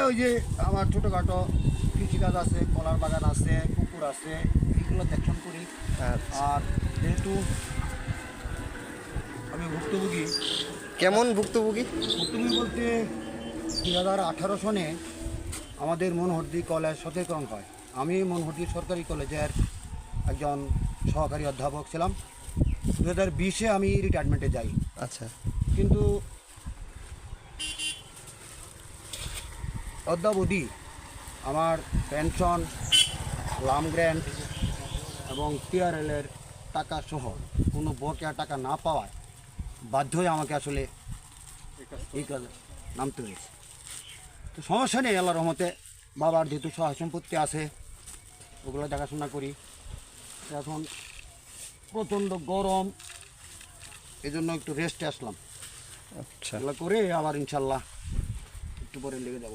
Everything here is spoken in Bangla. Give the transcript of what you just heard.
ওই যে আমার ছোটোখাটো কৃষিকাজ আছে, কলার বাগান আছে, পুকুর আছে, এইগুলো দেখশন করি। আচ্ছা। আর যেহেতু আমি ভুক্তভোগী, কেমন ভুক্তভোগী? ভুক্তভোগী বলতে 2018 সনে আমাদের মনোহরদী কলেজ সচেতন হয়। আমি মনোহরদী সরকারি কলেজের একজন সহকারী অধ্যাপক ছিলাম। 2020-এ আমি রিটায়ারমেন্টে যাই। আচ্ছা। কিন্তু অদ্যাবধি আমার পেনশন, লাম গ্র্যান্ট এবং টিআরএলের টাকা সহ কোনো বকেয়া টাকা না পাওয়ায় বাধ্য হয়ে আমাকে আসলে এই কাজে নামতে হয়েছে। তো সমস্যা নেই, আল্লাহর রহমতে বাবার যেহেতু সহায় সম্পত্তি আছে ওগুলো দেখাশোনা করি। এখন প্রচণ্ড গরম, এই জন্য একটু রেস্টে আসলাম। আচ্ছা। এগুলো করে আবার ইনশাল্লাহ একটু পরে লেগে যাব।